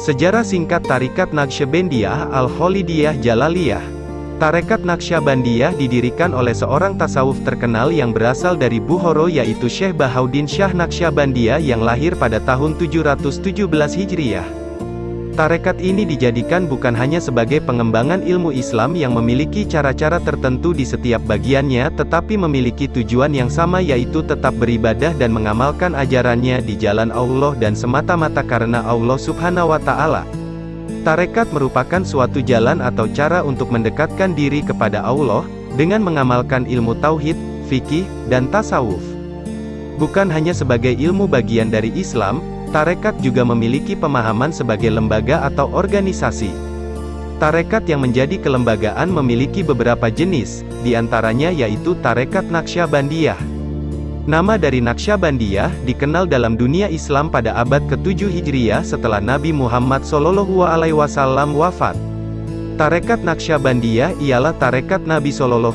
Sejarah singkat Tarekat Naqsyabandiyah Al-Khalidiyah Jalaliyah. Tarekat Naqsyabandiyah didirikan oleh seorang tasawuf terkenal yang berasal dari Bukhara yaitu Syekh Bahauddin Shah Naqsyabandiyah yang lahir pada tahun 717 Hijriyah. Tarekat ini dijadikan bukan hanya sebagai pengembangan ilmu Islam yang memiliki cara-cara tertentu di setiap bagiannya tetapi memiliki tujuan yang sama yaitu tetap beribadah dan mengamalkan ajarannya di jalan Allah dan semata-mata karena Allah Subhanahu wa Ta'ala. Tarekat merupakan suatu jalan atau cara untuk mendekatkan diri kepada Allah, dengan mengamalkan ilmu tauhid, fikih, dan tasawuf. Bukan hanya sebagai ilmu bagian dari Islam, tarekat juga memiliki pemahaman sebagai lembaga atau organisasi. Tarekat yang menjadi kelembagaan memiliki beberapa jenis, diantaranya yaitu Tarekat Naqsyabandiyah. Nama dari Naqsyabandiyah dikenal dalam dunia Islam pada abad ke-7 Hijriyah setelah Nabi Muhammad SAW wafat. Tarekat Naqsyabandiyah ialah tarekat Nabi SAW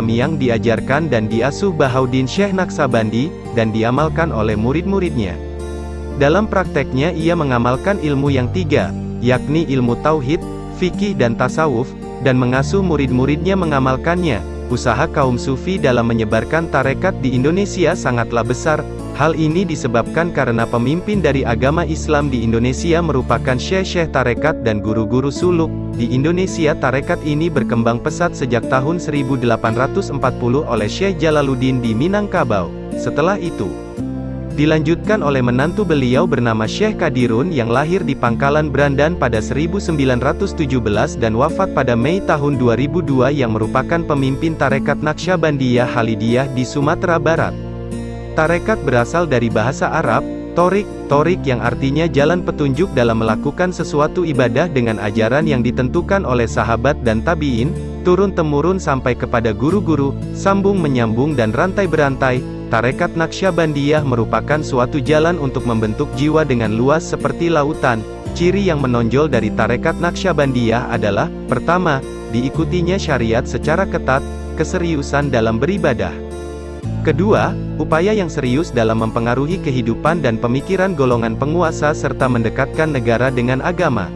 yang diajarkan dan diasuh Bahauddin Syekh Naqsyabandi, dan diamalkan oleh murid-muridnya. Dalam prakteknya ia mengamalkan ilmu yang tiga, yakni ilmu tauhid, fikih dan tasawuf, dan mengasuh murid-muridnya mengamalkannya. Usaha kaum sufi dalam menyebarkan tarekat di Indonesia sangatlah besar. Hal ini disebabkan karena pemimpin dari agama Islam di Indonesia merupakan syekh-syekh tarekat dan guru-guru suluk. Di Indonesia tarekat ini berkembang pesat sejak tahun 1840 oleh Syekh Jalaluddin di Minangkabau. Setelah itu dilanjutkan oleh menantu beliau bernama Syekh Qadirun yang lahir di Pangkalan Brandan pada 1917 dan wafat pada Mei tahun 2002 yang merupakan pemimpin Tarekat Naqsyabandiyah Khalidiyah di Sumatera Barat. Tarekat berasal dari bahasa Arab, torik yang artinya jalan petunjuk dalam melakukan sesuatu ibadah dengan ajaran yang ditentukan oleh sahabat dan tabi'in, turun-temurun sampai kepada guru-guru, sambung menyambung dan rantai berantai. Tarekat Naqsyabandiyah merupakan suatu jalan untuk membentuk jiwa dengan luas seperti lautan. Ciri yang menonjol dari Tarekat Naqsyabandiyah adalah, pertama, diikutinya syariat secara ketat, keseriusan dalam beribadah. Kedua, upaya yang serius dalam mempengaruhi kehidupan dan pemikiran golongan penguasa serta mendekatkan negara dengan agama.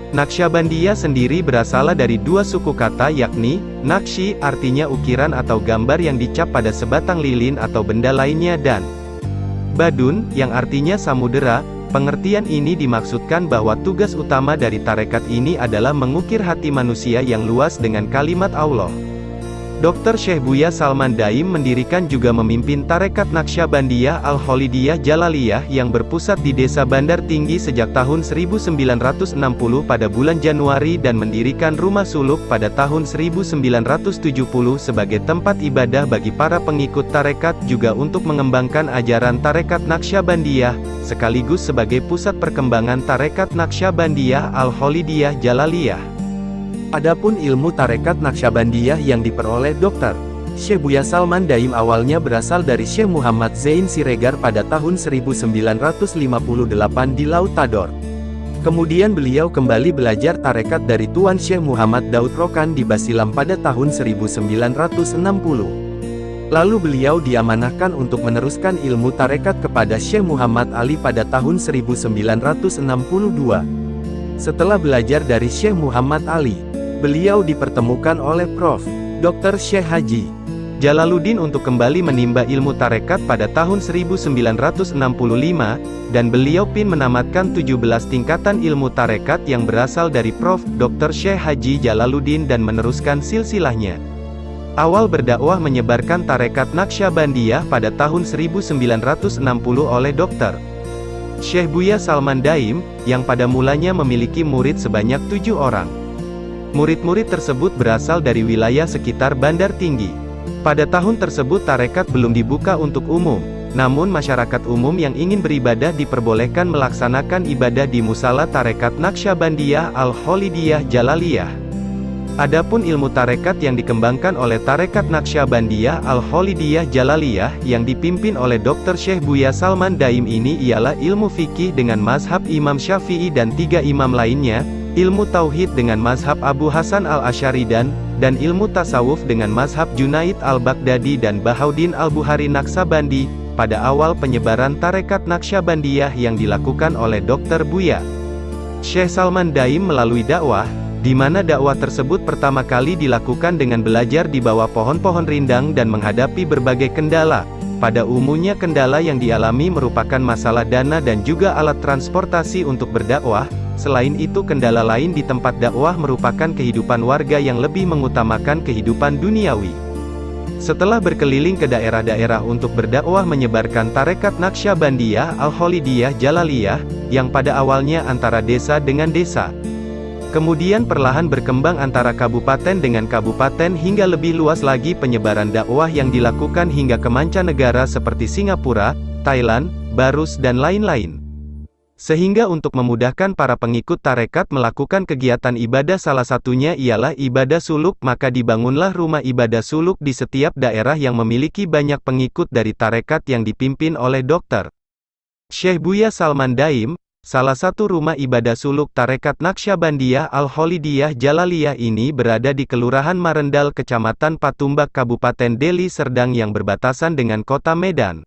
Naqsyabandiyah sendiri berasal dari dua suku kata yakni, naqsy artinya ukiran atau gambar yang dicap pada sebatang lilin atau benda lainnya dan badun, yang artinya samudera. Pengertian ini dimaksudkan bahwa tugas utama dari tarekat ini adalah mengukir hati manusia yang luas dengan kalimat Allah. Dr. Syekh Buya Salman Daim mendirikan juga memimpin Tarekat Naqsyabandiyah Al-Khalidiyah Jalaliyah yang berpusat di Desa Bandar Tinggi sejak tahun 1960 pada bulan Januari dan mendirikan Rumah Suluk pada tahun 1970 sebagai tempat ibadah bagi para pengikut tarekat juga untuk mengembangkan ajaran Tarekat Naqsyabandiyah, sekaligus sebagai pusat perkembangan Tarekat Naqsyabandiyah Al-Khalidiyah Jalaliyah. Adapun ilmu Tarekat Naqsyabandiyah yang diperoleh Dr. Syekh Buya Salman Daim awalnya berasal dari Syekh Muhammad Zain Siregar pada tahun 1958 di Laut Tador. Kemudian beliau kembali belajar tarekat dari Tuan Syekh Muhammad Daud Rokan di Basilam pada tahun 1960. Lalu beliau diamanahkan untuk meneruskan ilmu tarekat kepada Syekh Muhammad Ali pada tahun 1962. Setelah belajar dari Syekh Muhammad Ali, beliau dipertemukan oleh Prof. Dr. Syekh Haji Jalaluddin untuk kembali menimba ilmu tarekat pada tahun 1965, dan beliau pun menamatkan 17 tingkatan ilmu tarekat yang berasal dari Prof. Dr. Syekh Haji Jalaluddin dan meneruskan silsilahnya. Awal berdakwah menyebarkan Tarekat Naqsyabandiyah pada tahun 1960 oleh Dr. Syekh Buya Salman Daim, yang pada mulanya memiliki murid sebanyak 7 orang. Murid-murid tersebut berasal dari wilayah sekitar Bandar Tinggi. Pada tahun tersebut tarekat belum dibuka untuk umum, namun masyarakat umum yang ingin beribadah diperbolehkan melaksanakan ibadah di musala Tarekat Naqsyabandiyah Al-Khalidiyah Jalaliyah. Adapun ilmu tarekat yang dikembangkan oleh Tarekat Naqsyabandiyah Al-Khalidiyah Jalaliyah yang dipimpin oleh Dr. Syekh Buya Salman Daim ini ialah ilmu fikih dengan mazhab Imam Syafi'i dan 3 imam lainnya, ilmu tauhid dengan mazhab Abu Hasan al-Asy'ari dan ilmu tasawuf dengan mazhab Junaid al-Baghdadi dan Bahauddin al-Bukhari Naqsyabandi. Pada awal penyebaran Tarekat Naqsyabandiyah yang dilakukan oleh Dr. Buya Syekh Salman Daim melalui dakwah, di mana dakwah tersebut pertama kali dilakukan dengan belajar di bawah pohon-pohon rindang dan menghadapi berbagai kendala. Pada umumnya kendala yang dialami merupakan masalah dana dan juga alat transportasi untuk berdakwah. Selain itu kendala lain di tempat dakwah merupakan kehidupan warga yang lebih mengutamakan kehidupan duniawi. Setelah berkeliling ke daerah-daerah untuk berdakwah menyebarkan tarekat Naqsyabandiyah Al-Khalidiyah Jalaliyah, yang pada awalnya antara desa dengan desa, kemudian perlahan berkembang antara kabupaten dengan kabupaten hingga lebih luas lagi penyebaran dakwah yang dilakukan hingga ke mancanegara seperti Singapura, Thailand, Barus dan lain-lain. Sehingga untuk memudahkan para pengikut tarekat melakukan kegiatan ibadah salah satunya ialah ibadah suluk, maka dibangunlah rumah ibadah suluk di setiap daerah yang memiliki banyak pengikut dari tarekat yang dipimpin oleh Dr. Syekh Buya Salman Daim. Salah satu rumah ibadah suluk tarekat Naqsyabandiyah Al-Khalidiyah Jalaliyah ini berada di Kelurahan Marendal Kecamatan Patumbak Kabupaten Deli Serdang yang berbatasan dengan kota Medan.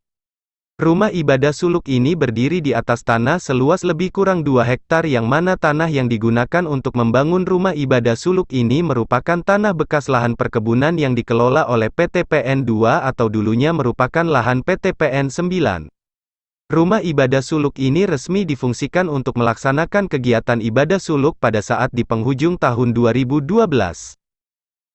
Rumah ibadah suluk ini berdiri di atas tanah seluas lebih kurang 2 hektar yang mana tanah yang digunakan untuk membangun rumah ibadah suluk ini merupakan tanah bekas lahan perkebunan yang dikelola oleh PT PN 2 atau dulunya merupakan lahan PT PN 9. Rumah ibadah suluk ini resmi difungsikan untuk melaksanakan kegiatan ibadah suluk pada saat di penghujung tahun 2012.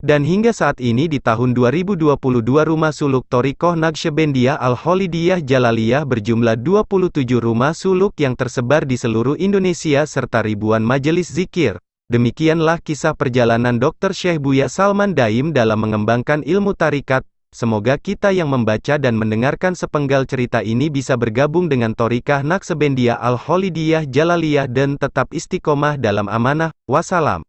Dan hingga saat ini di tahun 2022 rumah suluk Thariqah Naqsyabandiyah Al-Khalidiyah Jalaliyah berjumlah 27 rumah suluk yang tersebar di seluruh Indonesia serta ribuan majelis zikir. Demikianlah kisah perjalanan Dr. Syekh Buya Salman Daim dalam mengembangkan ilmu tarikat. Semoga kita yang membaca dan mendengarkan sepenggal cerita ini bisa bergabung dengan Thariqah Naqsyabandiyah Al-Khalidiyah Jalaliyah dan tetap istiqomah dalam amanah. Wassalam.